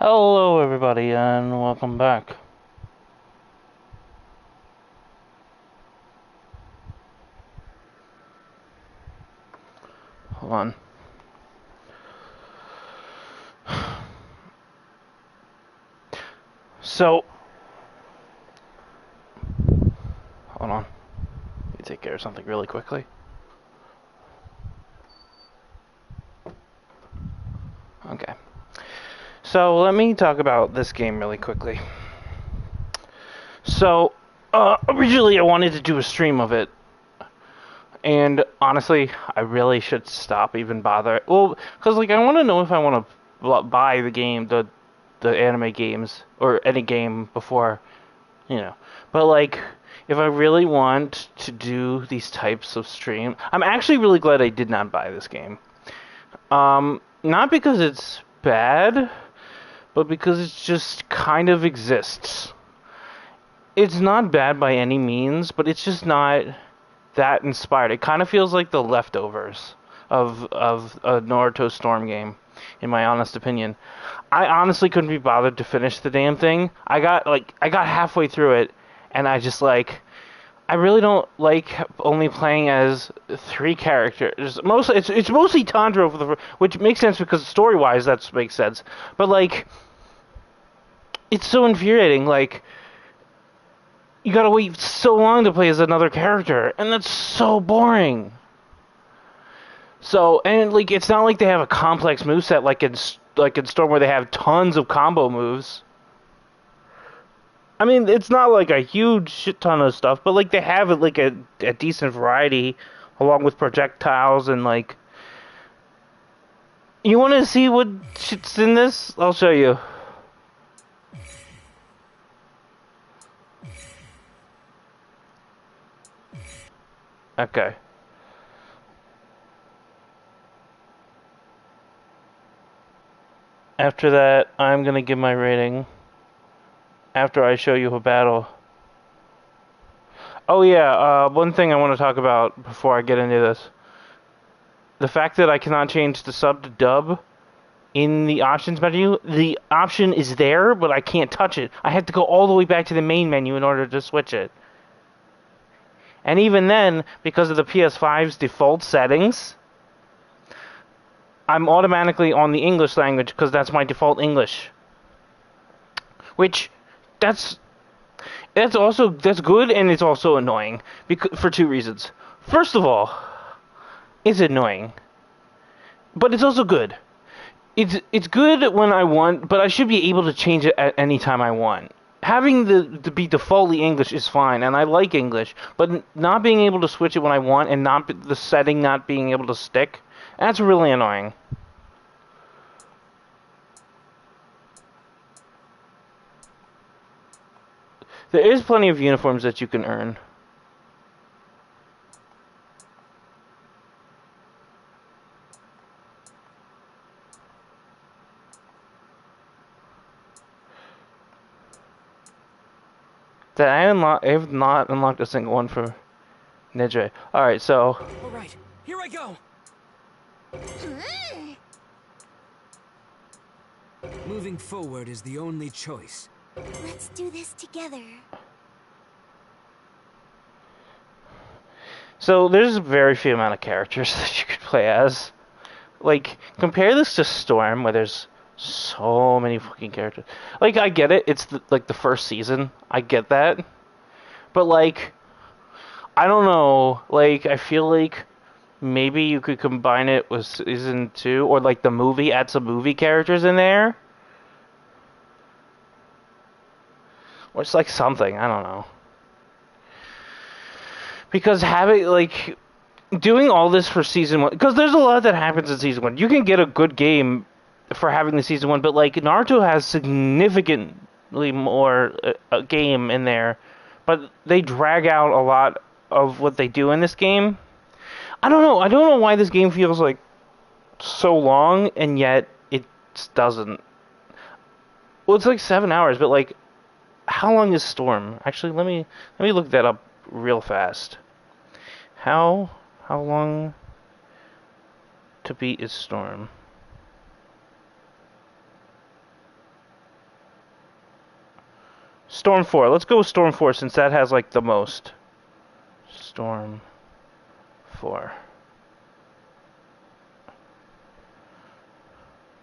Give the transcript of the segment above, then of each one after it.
Hello, everybody, and welcome back. Hold on. So, hold on. Let me take care of something really quickly. Okay. So, let me talk about this game really quickly. So, originally I wanted to do a stream of it. And honestly, I really should stop even bother. Well, because like I want to know if I want to buy the game, the anime games or any game before, you know. But like, if I really want to do these types of stream, I'm actually really glad I did not buy this game. Not because it's bad, but because it just kind of exists. It's not bad by any means, but it's just not that inspired. It kind of feels like the leftovers of a Naruto Storm game, in my honest opinion. I honestly couldn't be bothered to finish the damn thing. I got halfway through it, and I just like I really don't like only playing as three characters. Mostly, it's mostly Tanjiro for which makes sense because story wise that makes sense. But like, it's so infuriating. Like, you gotta wait so long to play as another character, and that's so boring. So, and like, it's not like they have a complex moveset like in Storm where they have tons of combo moves. I mean, it's not like a huge shit ton of stuff, but like they have like a decent variety, along with projectiles and like. You want to see what shit's in this? I'll show you. Okay. After that, I'm gonna give my rating. After I show you a battle. Oh yeah, one thing I want to talk about before I get into this. The fact that I cannot change the sub to dub in the options menu. The option is there, but I can't touch it. I have to go all the way back to the main menu in order to switch it. And even then, because of the PS5's default settings, I'm automatically on the English language because that's my default English. Which, that's that's good and it's also annoying because for two reasons. First of all, it's annoying, but it's also good. It's good when I want, but I should be able to change it at any time I want. Having the be defaultly English is fine, and I like English, but not being able to switch it when I want and not the setting not being able to stick, that's really annoying. There is plenty of uniforms that you can earn. That I have not unlocked a single one for Nidre. Alright, so. Alright, here I go! Moving forward is the only choice. Let's do this together. So, there's a very few amount of characters that you could play as. Like, compare this to Storm, where there's so many fucking characters. Like, I get it, it's like the first season. I get that. But, like, I don't know. Like, I feel like maybe you could combine it with season 2, or like the movie, add some movie characters in there. Or it's like something, I don't know. Because having, like, doing all this for season 1, because there's a lot that happens in season 1. You can get a good game for having the season 1, but, like, Naruto has significantly more a game in there. But they drag out a lot of what they do in this game. I don't know. I don't know why this game feels like so long, and yet it doesn't. Well, it's like 7 hours, but like, how long is Storm? Actually, let me look that up real fast. How long to beat is Storm? Storm 4. Let's go with Storm 4 since that has like the most. Storm 4.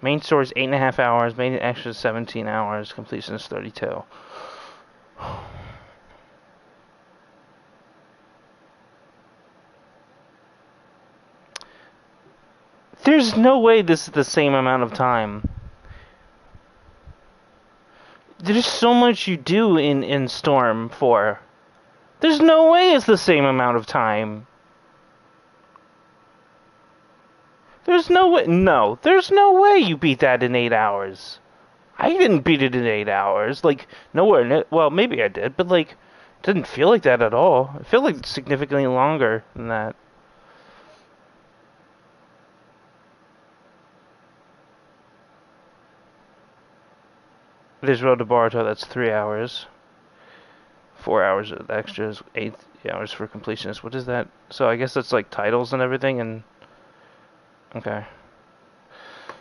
Main story is 8.5 hours. Main extra is 17 hours. Completion is 32. There's no way this is the same amount of time. There's so much you do in Storm 4. There's no way it's the same amount of time. There's no way. No, there's no way you beat that in 8 hours. I didn't beat it in 8 hours. Like, nowhere in it. Well, maybe I did, but like, it didn't feel like that at all. It felt like significantly longer than that. There's Road to Boruto, that's 3 hours. 4 hours of extras, 8 hours for completionist. What is that? So I guess that's like titles and everything, and... Okay.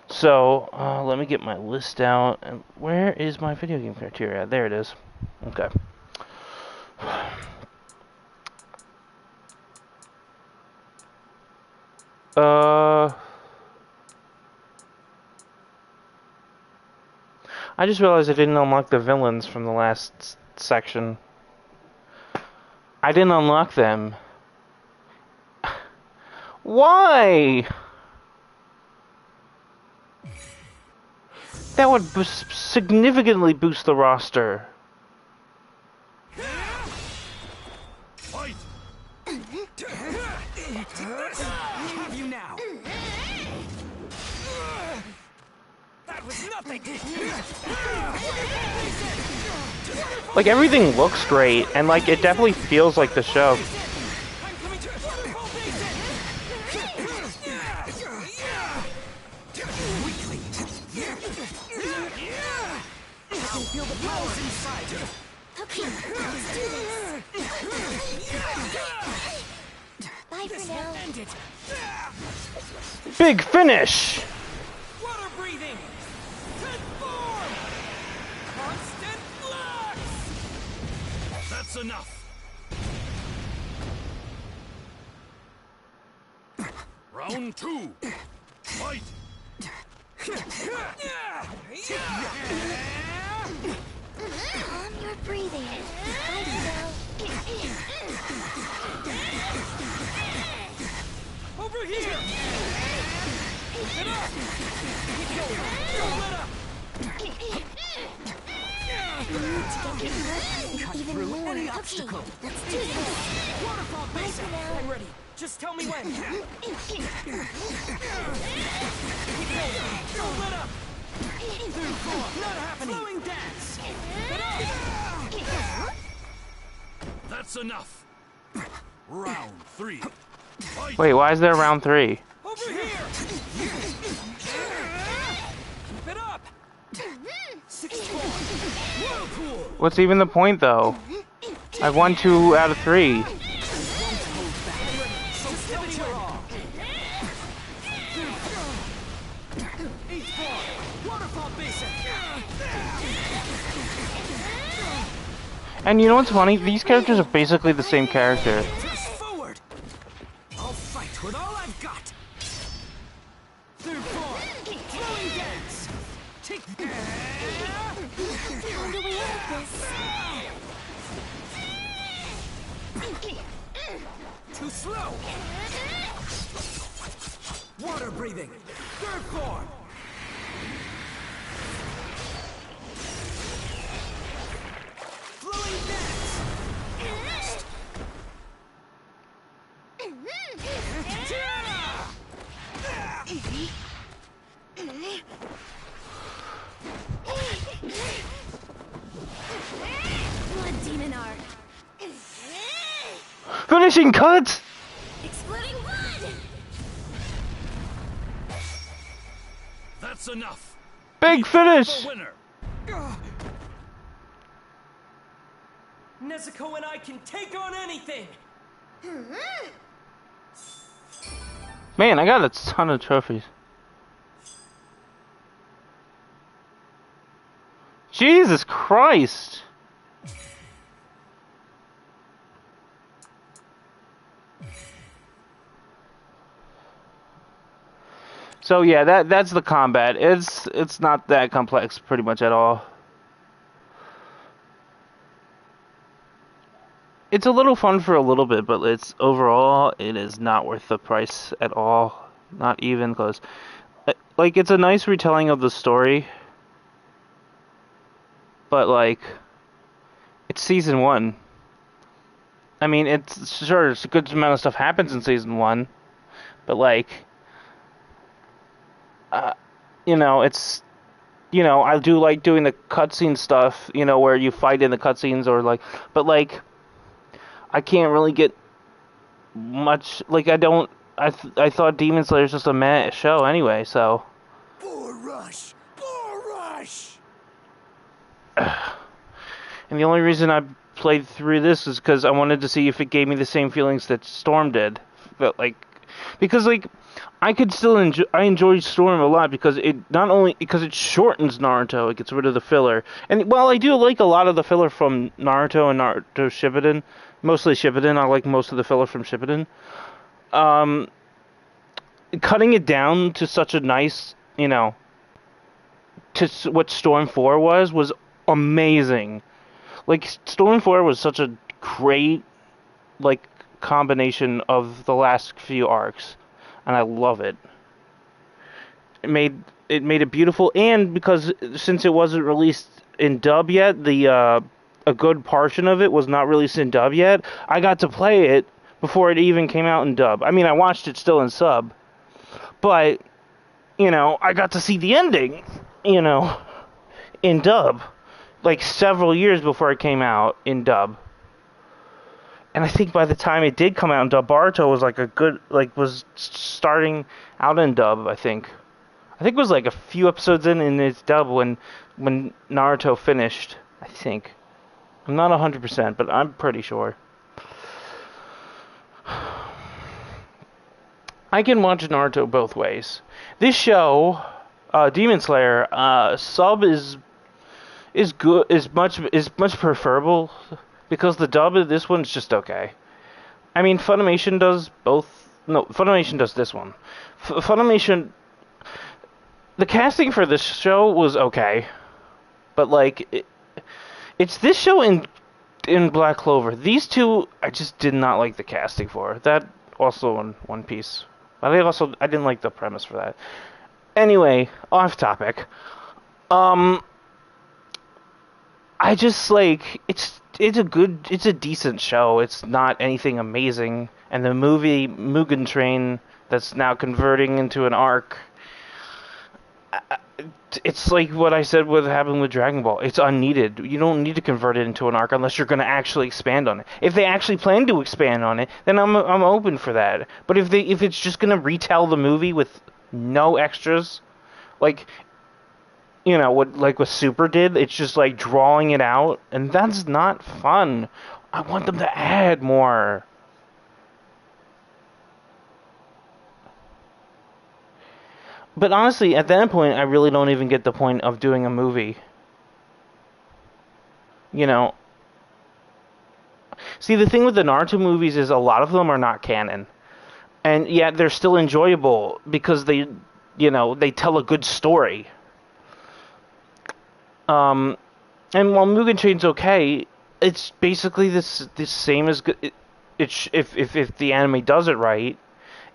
So, let me get my list out. And where is my video game criteria? There it is. Okay. I just realized I didn't unlock the villains from the last section. I didn't unlock them. Why? That would significantly boost the roster. Fight! Have you now? That was nothing. Like, everything looks great, and like it definitely feels like the show. I'm coming to waterfall basin. Weakly. I can feel the powers inside. Okay, let's do this. Bye for now. End it. Big finish! Water breathing. Transform. Constant flux. That's enough. Round 2. Fight. Calm your breathing. Bye for now. Over here. Keep it up. Keep going. Don't let up. Even more. any Okay, obstacle. let's do this. Waterfall Bye basin. for now. I'm ready. Just tell me when. Keep going. Don't let up. Not happening. Flowing dance. That's enough. Round 3. Fight. Wait, why is there round 3? Over here. Keep it up. 6-4. Whirlpool. What's even the point, though? I've won 2 out of 3. So give it your all. 8-4. Waterfall basin. And you know what's funny? These characters are basically the same character. Press forward. I'll fight with all I've got. 3rd form. Flowing dance. Take. Found a way out of this. Too slow. Water breathing. 3rd form. Flowing dance. Blood demon art. Finishing cuts! Exploding blood. That's enough. Big finish! The winner. Nezuko and I can take on anything. Man, I got a ton of trophies. Jesus Christ! So yeah, that's the combat. It's not that complex pretty much at all. It's a little fun for a little bit, but it's overall it is not worth the price at all. Not even close. Like it's a nice retelling of the story, but like it's season 1. I mean, it's a good amount of stuff happens in season 1, but like uh, it's I do like doing the cutscene stuff, where you fight in the cutscenes or like, but like I can't really get much. Like I don't. I thought Demon Slayer is just a meh show anyway. So. Bull rush! Bull rush! And the only reason I played through this is because I wanted to see if it gave me the same feelings that Storm did. But like, because like, I could still enjoy. I enjoyed Storm a lot because it not only because it shortens Naruto, it gets rid of the filler. And while I do like a lot of the filler from Naruto and Naruto Shippuden, mostly Shippuden, I like most of the filler from Shippuden. Um, Cutting it down to such a nice, to what Storm 4 was amazing. Like Storm 4 was such a great like combination of the last few arcs, and I love it. It made it beautiful, and because since it wasn't released in dub yet, the a good portion of it was not released in dub yet. I got to play it before it even came out in dub. I mean, I watched it still in sub, but I got to see the ending, in dub, like several years before it came out in dub. And I think by the time it did come out in dub, Boruto was like was starting out in dub. I think it was like a few episodes in its dub when Naruto finished. I think I'm not 100%, but I'm pretty sure. I can watch Naruto both ways. This show, Demon Slayer, sub is good, is much preferable because the dub of this one's just okay. I mean, Funimation does both. No, Funimation does this one. Funimation. The casting for this show was okay, but like it's this show in Black Clover. These two, I just did not like the casting for. That also in One Piece. But I didn't like the premise for that. Anyway, off topic. Um, I just like it's a decent show. It's not anything amazing. And the movie Mugen Train that's now converting into an arc. It's like what I said what happened with Dragon Ball. It's unneeded. You don't need to convert it into an arc unless you're going to actually expand on it. If they actually plan to expand on it, then I'm open for that. But if it's just going to retell the movie with no extras, like what Super did, it's just like drawing it out, and that's not fun. I want them to add more. But honestly, at that point, I really don't even get the point of doing a movie. You know. See, the thing with the Naruto movies is a lot of them are not canon. And yet they're still enjoyable because they tell a good story. And while Mugen Train's okay, it's basically this same as good. If the anime does it right,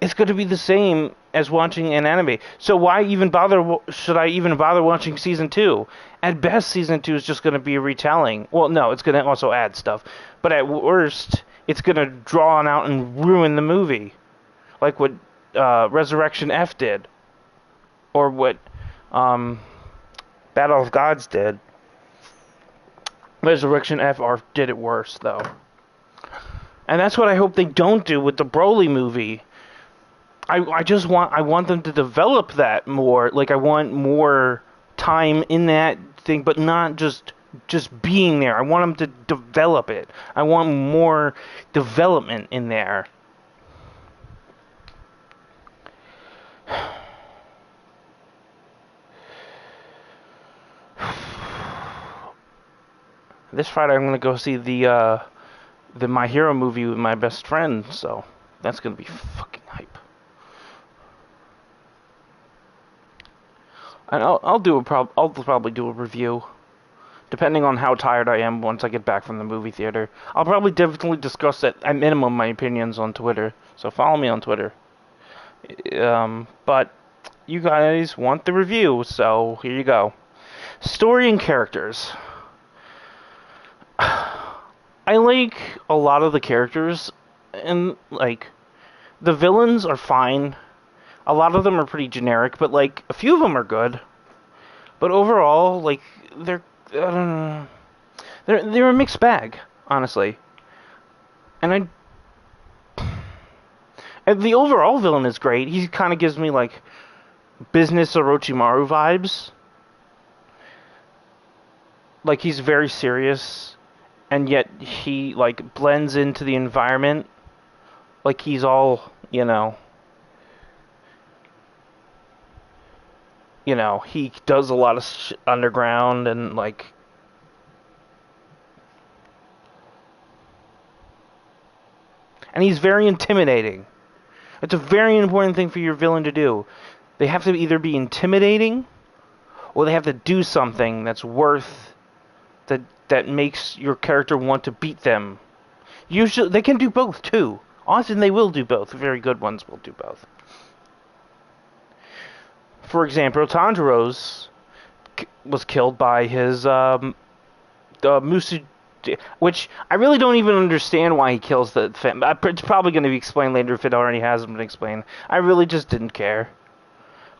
it's going to be the same as watching an anime. So why even bother? Should I even bother watching season 2? At best, season 2 is just going to be a retelling. Well, no, it's going to also add stuff. But at worst, it's going to draw on out and ruin the movie, like what Resurrection F did, or what Battle of Gods did. Resurrection F did it worse, though. And that's what I hope they don't do with the Broly movie. I want them to develop that more. Like, I want more time in that thing, but not just being there. I want them to develop it. I want more development in there. This Friday I'm gonna go see the My Hero movie with my best friend, so that's gonna be fucking hype. And I'll probably do a review, depending on how tired I am once I get back from the movie theater. I'll probably definitely discuss at minimum my opinions on Twitter, so follow me on Twitter. But you guys want the review, so here you go. Story and characters. I like a lot of the characters, and like the villains are fine. A lot of them are pretty generic, but like a few of them are good. But overall, like I don't know, they're a mixed bag, honestly. And the overall villain is great. He kind of gives me like business Orochimaru vibes. Like he's very serious, and yet he like blends into the environment. Like he's all, he does a lot of underground and like. And he's very intimidating. It's a very important thing for your villain to do. They have to either be intimidating, or they have to do something that's worth that makes your character want to beat them. Usually, they can do both too. Often they will do both. Very good ones will do both. For example, Tanjiro's was killed by his Musu, which I really don't even understand why he kills the family. It's probably going to be explained later if it already hasn't been explained. I really just didn't care.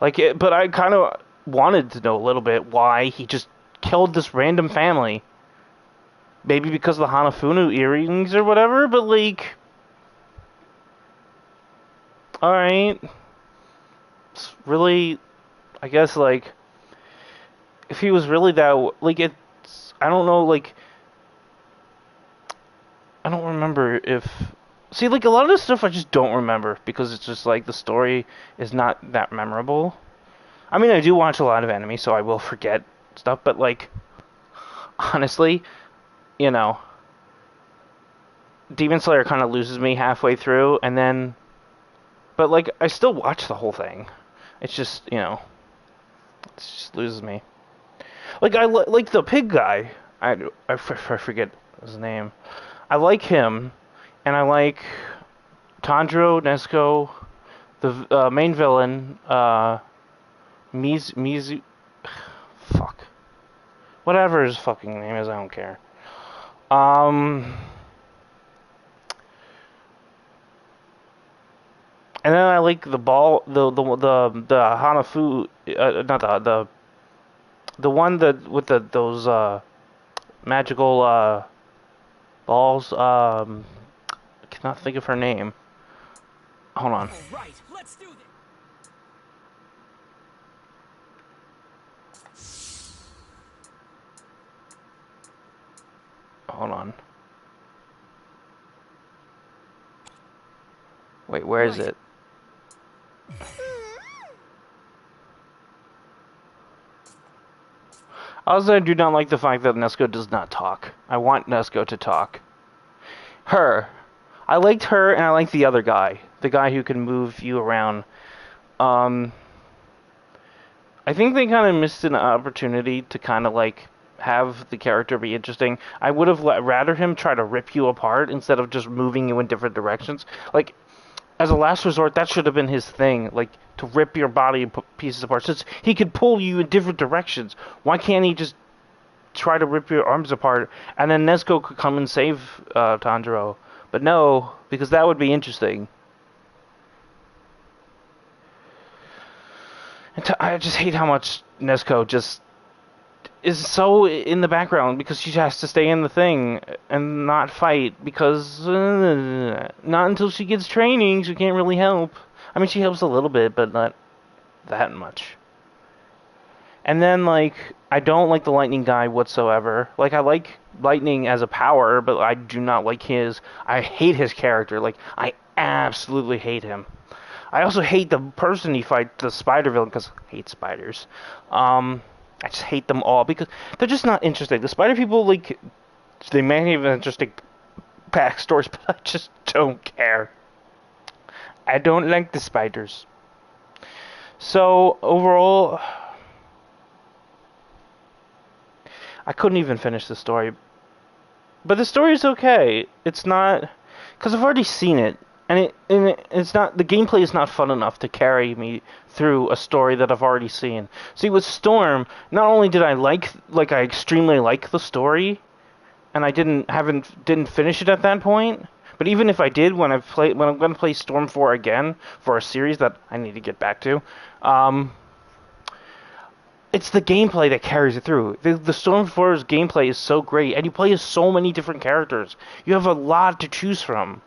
But I kind of wanted to know a little bit why he just killed this random family. Maybe because of the Hanafunu earrings or whatever, but like, alright. It's really, I guess, like, if he was really that, like, I don't know, like, I don't remember if, see, like, a lot of this stuff I just don't remember, because it's just, like, the story is not that memorable. I mean, I do watch a lot of anime, so I will forget stuff, but, like, honestly, Demon Slayer kind of loses me halfway through, and then, but, like, I still watch the whole thing. It's just, it just loses me. Like, I like the pig guy. I forget his name. I like him, and I like Tanjiro, Nezuko, the main villain, Mizu. Fuck. Whatever his fucking name is, I don't care. And then I like the Hanafu, not the one that with those magical balls. I cannot think of her name. Hold on. All right, let's do this. Hold on. Wait, where is it? Also, I do not like the fact that Nezuko does not talk. I want Nezuko to talk. Her. I liked her, and I liked the other guy. The guy who can move you around. I think they kind of missed an opportunity to kind of, like, have the character be interesting. I would have rather him try to rip you apart instead of just moving you in different directions. Like, as a last resort, that should have been his thing, like, to rip your body and pieces apart. Since he could pull you in different directions, why can't he just try to rip your arms apart, and then Nezuko could come and save Tanjiro? But no, because that would be interesting. And I just hate how much Nezuko just is so in the background because she has to stay in the thing and not fight because not until she gets training she can't really help. I mean, she helps a little bit, but not that much. And then, like, I don't like the lightning guy whatsoever. Like, I like lightning as a power, but I do not like I hate his character. Like, I absolutely hate him. I also hate the person he fights, the spider villain, because I hate spiders. I just hate them all because they're just not interesting. The spider people, like, They may have interesting backstories, but I just don't care. I don't like the spiders. So overall, I couldn't even finish the story. But the story is okay. It's not, because I've already seen it, and it's not, the gameplay is not fun enough to carry me through a story that I've already seen. See, with Storm, not only did I I extremely like the story, and I didn't finish it at that point. But even if I did, when I'm going to play Storm 4 again for a series that I need to get back to, it's the gameplay that carries it through. The Storm 4's gameplay is so great, and you play as so many different characters. You have a lot to choose from.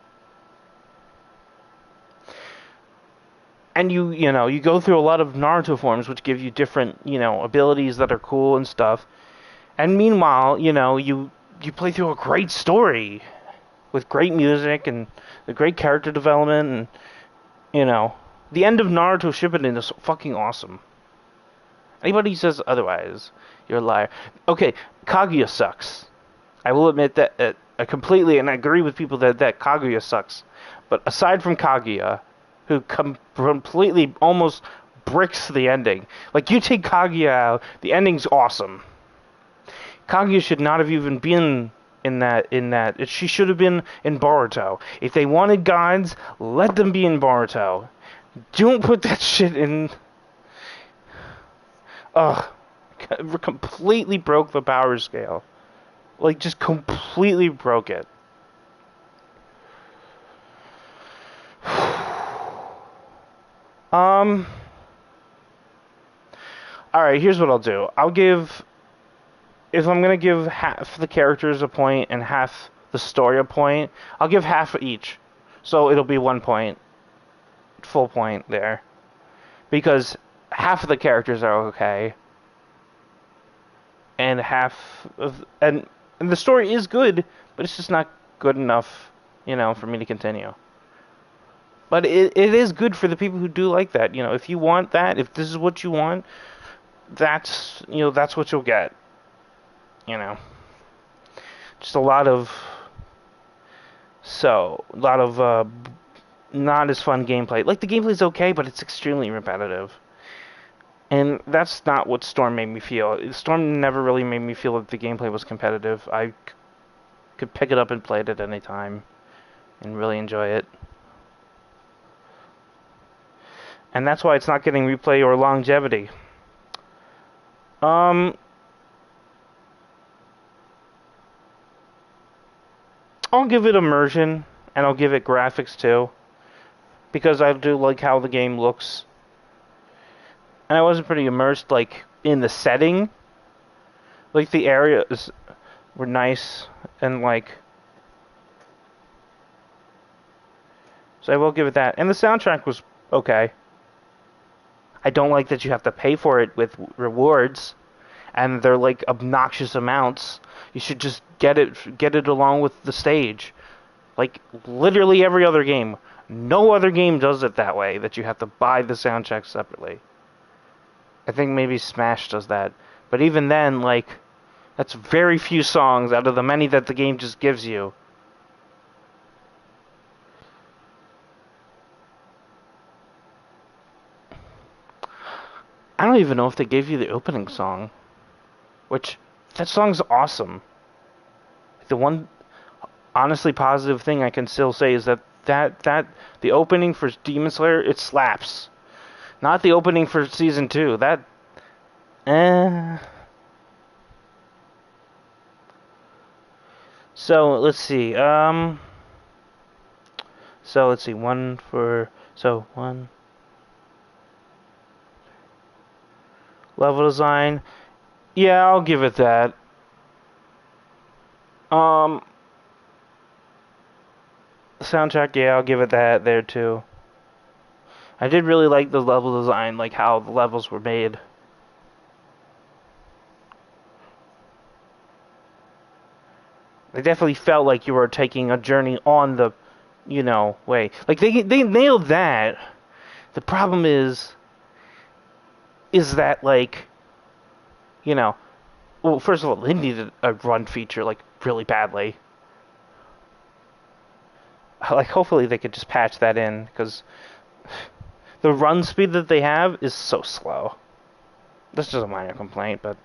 And you go through a lot of Naruto forms, which give you different, abilities that are cool and stuff. And meanwhile, you play through a great story with great music and the great character development, and the end of Naruto Shippuden is fucking awesome. Anybody who says otherwise, you're a liar. Okay, Kaguya sucks. I will admit that I completely, and I agree with people that Kaguya sucks. But aside from Kaguya, who completely almost bricks the ending, like, you take Kaguya out, the ending's awesome. Kaguya should not have even been in that. She should have been in Boruto. If they wanted gods, let them be in Boruto. Don't put that shit in. Ugh. Completely broke the power scale. Like, just completely broke it. Alright, here's what I'll do. If I'm gonna give half the characters a point and half the story a point, I'll give half each. So it'll be 1 point. Full point there. Because half of the characters are okay. And and the story is good, but it's just not good enough, for me to continue. But it is good for the people who do like that. If you want that, if this is what you want, that's what you'll get. Just a lot of not as fun gameplay. Like, the gameplay's okay, but it's extremely repetitive. And that's not what Storm made me feel. Storm never really made me feel that the gameplay was competitive. I could pick it up and play it at any time and really enjoy it. And that's why it's not getting replay or longevity. I'll give it immersion, and I'll give it graphics too, because I do like how the game looks. And I wasn't pretty immersed, like, in the setting. Like, the areas were nice, and, like, so I will give it that. And the soundtrack was okay. I don't like that you have to pay for it with rewards, and they're, like, obnoxious amounts. You should just get it along with the stage. Like, literally every other game. No other game does it that way, that you have to buy the soundtrack separately. I think maybe Smash does that. But even then, like, that's very few songs out of the many that the game just gives you. I don't even know if they gave you the opening song. Which, that song's awesome. The one honestly positive thing I can still say is that the opening for Demon Slayer, it slaps. Not the opening for Season 2. So, let's see. One. Level design. Yeah, I'll give it that. Soundtrack, yeah, I'll give it that there too. I did really like the level design, like how the levels were made. It definitely felt like you were taking a journey on the, way. Like, they nailed that. The problem is that, like, well, first of all, they needed a run feature like really badly. Like, hopefully they could just patch that in because the run speed that they have is so slow. That's just a minor complaint, but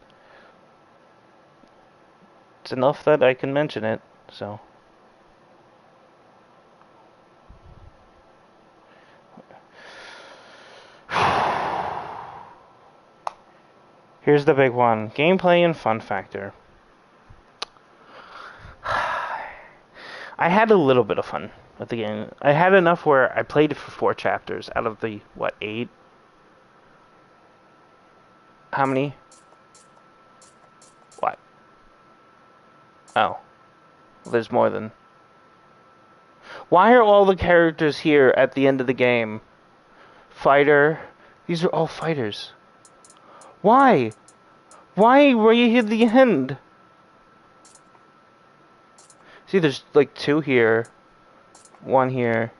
it's enough that I can mention it. So. Here's the big one. Gameplay and fun factor. I had a little bit of fun with the game. I had enough where I played it for 4 chapters out of the, 8? How many? What? Oh. There's more than... Why are all the characters here at the end of the game? Fighter. These are all fighters. Why? Why were you at the end? See, there's like 2 here. 1 here.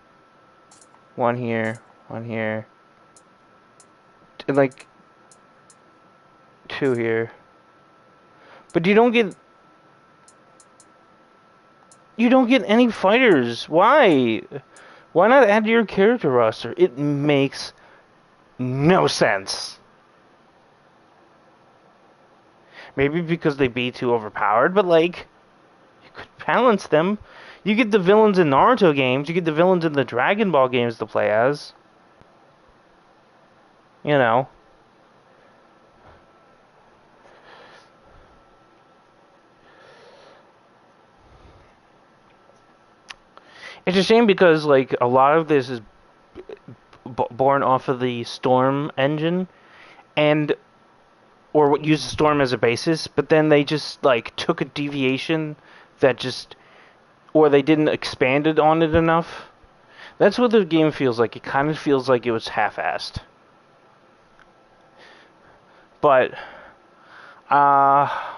1 here. 1 here. And like 2 here. But you don't get any fighters. Why? Why not add to your character roster? It makes no sense. Maybe because they be too overpowered, but like you could balance them. You get the villains in Naruto games, you get the villains in the Dragon Ball games to play as. You know. It's a shame because like a lot of this is born off of the Storm engine and or what uses Storm as a basis, but then they just like took a deviation that just or they didn't expand it on it enough. That's what the game feels like. It kind of feels like it was half-assed. But I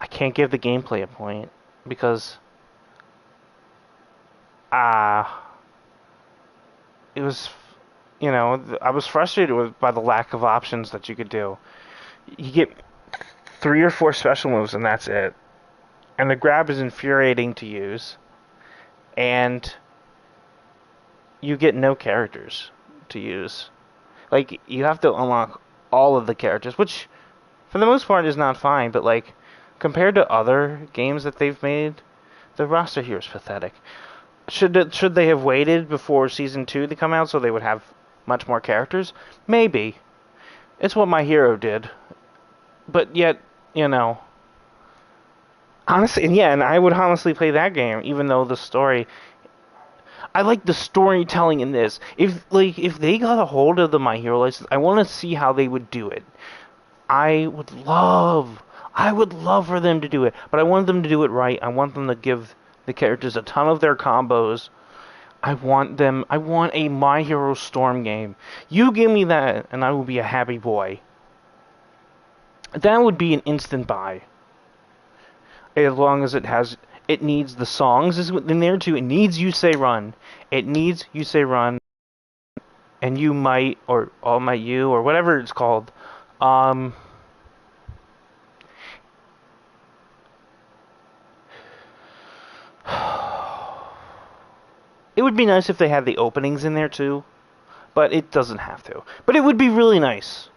can't give the gameplay a point because it was, I was frustrated by the lack of options that you could do. You get 3 or 4 special moves and that's it. And the grab is infuriating to use. And you get no characters to use. Like, you have to unlock all of the characters, which for the most part is not fine, but like, compared to other games that they've made, the roster here is pathetic. Should they have waited before Season 2 to come out so they would have much more characters? Maybe. It's what My Hero did. But yet, honestly, and I would honestly play that game, even though the story... I like the storytelling in this. If they got a hold of the My Hero license, I want to see how they would do it. I would love for them to do it, but I want them to do it right. I want them to give the characters a ton of their combos. I want a My Hero Storm game. You give me that, and I will be a happy boy. That would be an instant buy. As long as it needs the songs is in there too. It needs You Say Run. It needs You Say Run. And You Might, or All Might You, or whatever it's called. It would be nice if they had the openings in there too, but it doesn't have to. But it would be really nice.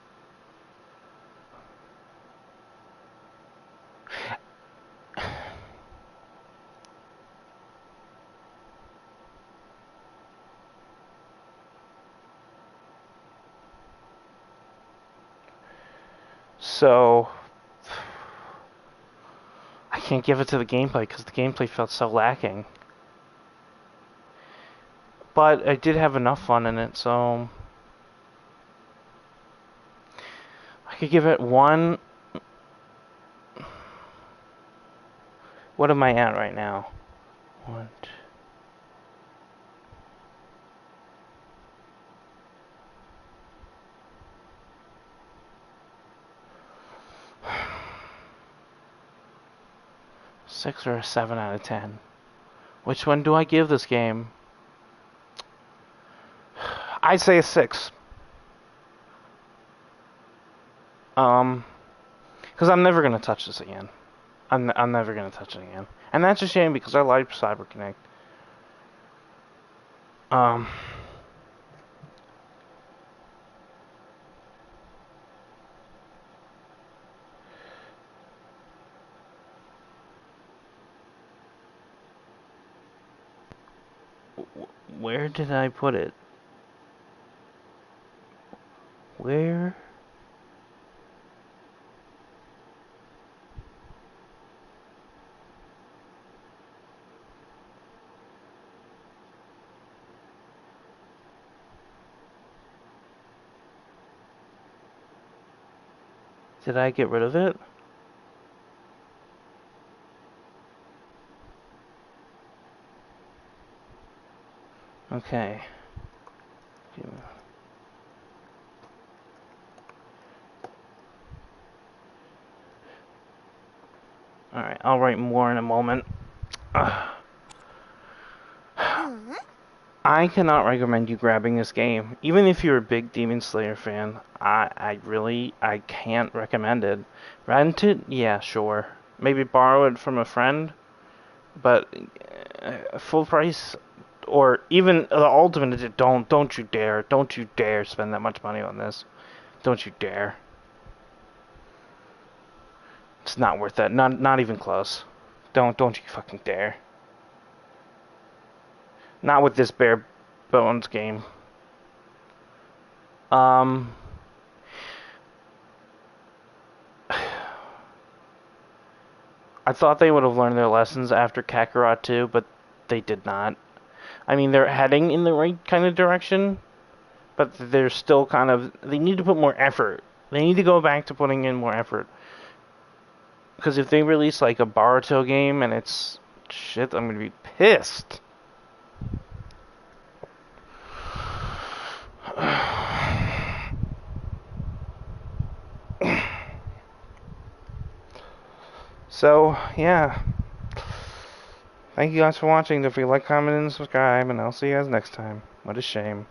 So I can't give it to the gameplay because the gameplay felt so lacking. But I did have enough fun in it, so I could give it 1. What am I at right now? 1, 2. Six or a 7 out of 10. Which one do I give this game? I'd say a 6. Because I'm never gonna touch this again. I'm never gonna touch it again, and that's a shame because I like CyberConnect. Um, where did I put it? Where? Did I get rid of it? Okay. Alright, I'll write more in a moment. I cannot recommend you grabbing this game. Even if you're a big Demon Slayer fan, I can't recommend it. Rent it? Yeah, sure. Maybe borrow it from a friend, but full price, or even the ultimate, don't you dare spend that much money on this. Don't you dare. It's not worth that. Not even close. Don't you fucking dare. Not with this bare bones game. I thought they would have learned their lessons after Kakarot 2, but they did not. I mean, they're heading in the right kind of direction, but they're still kind of... They need to put more effort. They need to go back to putting in more effort. Because if they release, like, a Boruto game and it's... Shit, I'm gonna be pissed. So, yeah. Thank you guys for watching. Don't forget to like, comment, and subscribe, and I'll see you guys next time. What a shame.